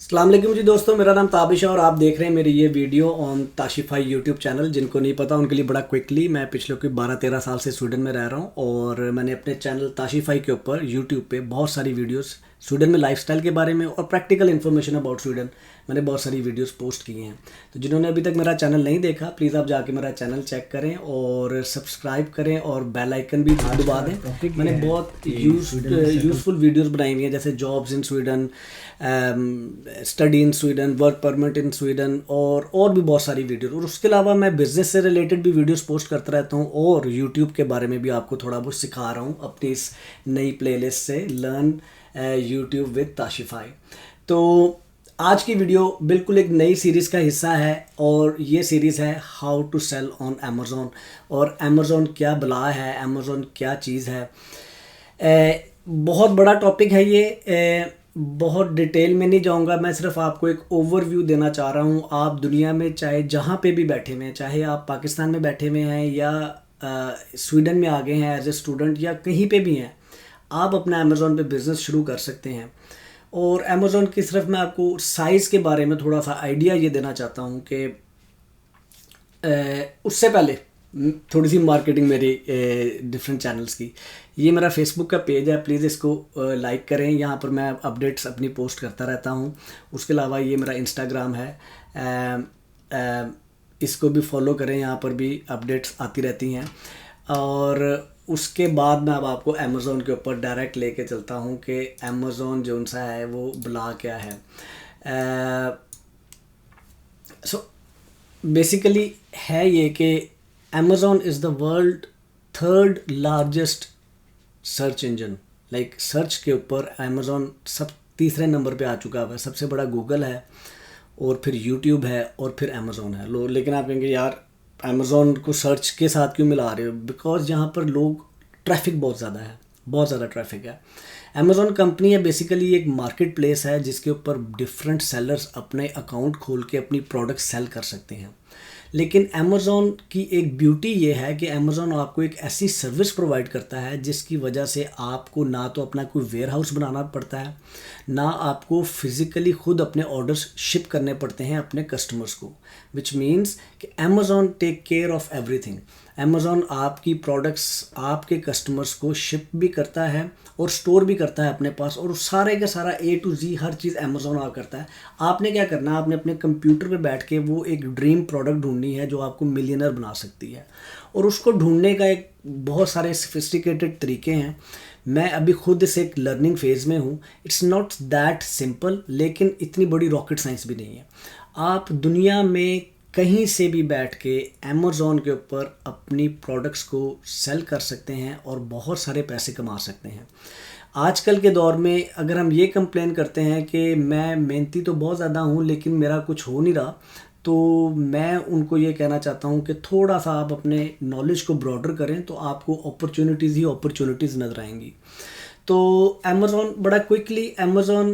अस्सलाम वालेकुम जी दोस्तों, मेरा नाम ताबिश है और आप देख रहे हैं मेरी ये वीडियो ऑन ताशिफाई यूट्यूब चैनल। जिनको नहीं पता उनके लिए बड़ा क्विकली, मैं पिछले कोई 12-13 साल से स्वीडन में रह रहा हूँ और मैंने अपने चैनल ताशिफाई के ऊपर यूट्यूब पे बहुत सारी वीडियोस स्वीडन में लाइफस्टाइल के बारे में और प्रैक्टिकल इन्फॉर्मेशन अबाउट स्वीडन मैंने बहुत सारी वीडियोस पोस्ट की हैं। तो जिन्होंने अभी तक मेरा चैनल नहीं देखा, प्लीज़ आप जाके मेरा चैनल चेक करें और सब्सक्राइब करें और बेल आइकन भी दबा दें। मैंने बहुत यूज़फुल वीडियोस बनाई हुई हैं, जैसे jobs in Sweden, study in Sweden, work permit in Sweden और भी बहुत सारी वीडियोस। और उसके अलावा मैं बिज़नेस से रिलेटेड भी वीडियोस पोस्ट करता रहता हूँ और यूट्यूब के बारे में भी आपको थोड़ा बहुत सिखा रहा हूँ अपनी इस नई प्लेलिस्ट से लर्न यूट्यूब विद ताशिफाई। तो आज की वीडियो बिल्कुल एक नई सीरीज़ का हिस्सा है और ये सीरीज़ है how to sell on Amazon. और अमेज़ॉन क्या बला है, अमेज़ॉन क्या चीज़ है। बहुत बड़ा टॉपिक है ये, बहुत डिटेल में नहीं जाऊंगा, मैं सिर्फ आपको एक ओवरव्यू देना चाह रहा हूँ। आप दुनिया में चाहे जहाँ पे भी बैठे हुए हैं, चाहे आप पाकिस्तान में बैठे हुए हैं या स्वीडन में आ गए हैं एज ए स्टूडेंट या कहीं पे भी हैं, आप अपना अमेज़ॉन पे बिज़नेस शुरू कर सकते हैं। और अमेज़ॉन की सिर्फ मैं आपको साइज़ के बारे में थोड़ा सा आइडिया ये देना चाहता हूँ कि उससे पहले थोड़ी सी मार्केटिंग मेरी डिफरेंट चैनल्स की। ये मेरा फेसबुक का पेज है, प्लीज़ इसको लाइक करें, यहाँ पर मैं अपडेट्स अपनी पोस्ट करता रहता हूँ। उसके अलावा ये मेरा इंस्टाग्राम है, इसको भी फॉलो करें, यहाँ पर भी अपडेट्स आती रहती हैं। और उसके बाद मैं अब आपको अमेज़ॉन के ऊपर डायरेक्ट लेके चलता हूँ कि अमेज़ॉन जो सा है वो बला क्या है। सो बेसिकली है ये कि Amazon is the world third largest search engine. Like search के ऊपर अमेज़ॉन सब तीसरे नंबर पे आ चुका है। सबसे बड़ा गूगल है और फिर यूट्यूब है और फिर अमेज़ॉन है। लेकिन आप कहेंगे यार अमेज़ॉन को सर्च के साथ क्यों मिला रहे हो? बिकॉज यहाँ पर लोग ट्रैफिक बहुत ज़्यादा है, बहुत ज़्यादा ट्रैफिक है। अमेज़ॉन कंपनी है बेसिकली एक मार्केट प्लेस है जिसके ऊपर डिफरेंट सेलर्स अपने अकाउंट खोल के अपनी प्रोडक्ट सेल कर सकते हैं। लेकिन अमेज़ॉन की एक ब्यूटी ये है कि अमेज़ॉन आपको एक ऐसी सर्विस प्रोवाइड करता है जिसकी वजह से आपको ना तो अपना कोई वेयर हाउस बनाना पड़ता है, ना आपको फिज़िकली खुद अपने ऑर्डर्स शिप करने पड़ते हैं अपने कस्टमर्स को। विच मीन्स कि Amazon take care of everything. Amazon आपकी प्रोडक्ट्स आपके कस्टमर्स को शिप भी करता है और स्टोर भी करता है अपने पास, और सारे का सारा A to Z her cheese Amazon आप करता है। आपने क्या करना है, आपने अपने कंप्यूटर पे बैठ के वो एक ड्रीम प्रोडक्ट ढूंढनी है जो आपको मिलियनर बना सकती है। और उसको ढूंढने का एक बहुत सारे सोफिस्टिकेटेड तरीके हैं। मैं अभी खुद इस एक लर्निंग फेज़ में हूँ। इट्स नॉट दैट सिंपल, लेकिन इतनी बड़ी रॉकेट साइंस भी नहीं है। आप दुनिया में कहीं से भी बैठ के अमेज़ॉन के ऊपर अपनी प्रोडक्ट्स को सेल कर सकते हैं और बहुत सारे पैसे कमा सकते हैं। आजकल के दौर में अगर हम ये कंप्लेन करते हैं कि मैं मेहनती तो बहुत ज़्यादा हूँ लेकिन मेरा कुछ हो नहीं रहा, तो मैं उनको ये कहना चाहता हूँ कि थोड़ा सा आप अपने नॉलेज को ब्रॉडर करें तो आपको अपॉर्चुनिटीज़ ही अपॉर्चुनिटीज़ नज़र आएंगी। तो अमेज़ॉन बड़ा क्विकली, अमेज़ॉन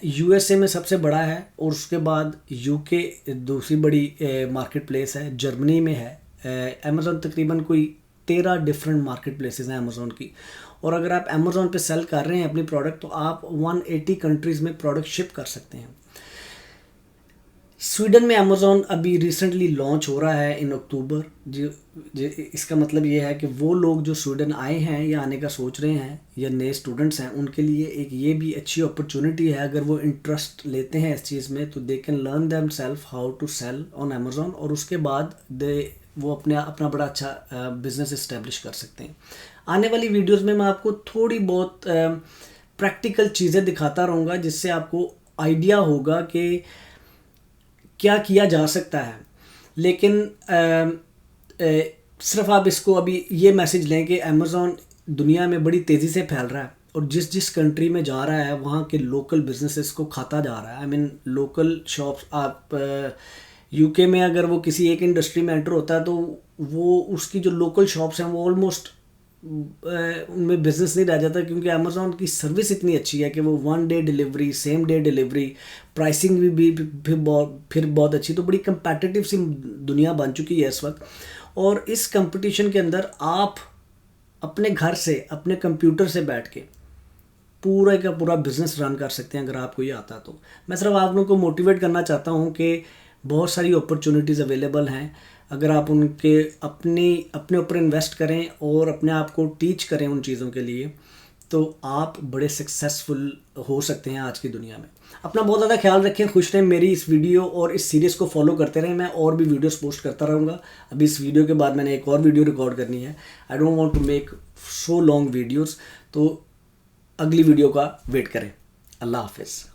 USA में सबसे बड़ा है और उसके बाद UK दूसरी बड़ी मार्केट प्लेस है, जर्मनी में है। अमेज़ॉन तकरीबन कोई 13 डिफरेंट मार्केट प्लेसेस हैं अमेज़ॉन की। और अगर आप अमेज़ॉन पे सेल कर रहे हैं अपनी प्रोडक्ट तो आप 180 कंट्रीज़ में प्रोडक्ट शिप कर सकते हैं। स्वीडन में अमेज़ॉन अभी रिसेंटली लॉन्च हो रहा है इन अक्टूबर। जो इसका मतलब ये है कि वो लोग जो स्वीडन आए हैं या आने का सोच रहे हैं या नए स्टूडेंट्स हैं, उनके लिए एक ये भी अच्छी अपॉर्चुनिटी है। अगर वो इंटरेस्ट लेते हैं इस चीज़ में तो they can learn themselves how to sell on Amazon, और उसके बाद वो अपना बड़ा अच्छा बिज़नेस इस्टेब्लिश कर सकते हैं। आने वाली वीडियोस में मैं आपको थोड़ी बहुत प्रैक्टिकल चीज़ें दिखाता रहूँगा जिससे आपको आइडिया होगा कि क्या किया जा सकता है। लेकिन सिर्फ आप इसको अभी ये मैसेज लें कि अमेज़ॉन दुनिया में बड़ी तेज़ी से फैल रहा है और जिस जिस कंट्री में जा रहा है वहाँ के लोकल बिजनेसेस को खाता जा रहा है। आई मीन लोकल शॉप्स, आप UK में अगर वो किसी एक इंडस्ट्री में एंटर होता है तो वो उसकी जो लोकल शॉप्स हैं वो ऑलमोस्ट उनमें बिज़नेस नहीं रह जाता, क्योंकि अमेज़ॉन की सर्विस इतनी अच्छी है कि वो 1 day delivery, same day delivery, pricing भी फिर बहुत अच्छी। तो बड़ी कंपेटिटिव सी दुनिया बन चुकी है इस वक्त। और इस कंपटीशन के अंदर आप अपने घर से, अपने कंप्यूटर से बैठ के पूरा का पूरा बिजनेस रन कर सकते हैं अगर आपको ये आता तो। मैं सिर्फ आप लोगों को मोटिवेट करना चाहता हूँ कि बहुत सारी अपॉर्चुनिटीज़ अवेलेबल हैं, अगर आप उनके अपने ऊपर इन्वेस्ट करें और अपने आप को टीच करें उन चीज़ों के लिए, तो आप बड़े सक्सेसफुल हो सकते हैं आज की दुनिया में। अपना बहुत ज़्यादा ख्याल रखें, खुश रहें, मेरी इस वीडियो और इस सीरीज़ को फॉलो करते रहें। मैं और भी वीडियोस पोस्ट करता रहूँगा। अभी इस वीडियो के बाद मैंने एक और वीडियो रिकॉर्ड करनी है। I don't want to make so long videos, तो अगली वीडियो का वेट करें। अल्लाह हाफिज़।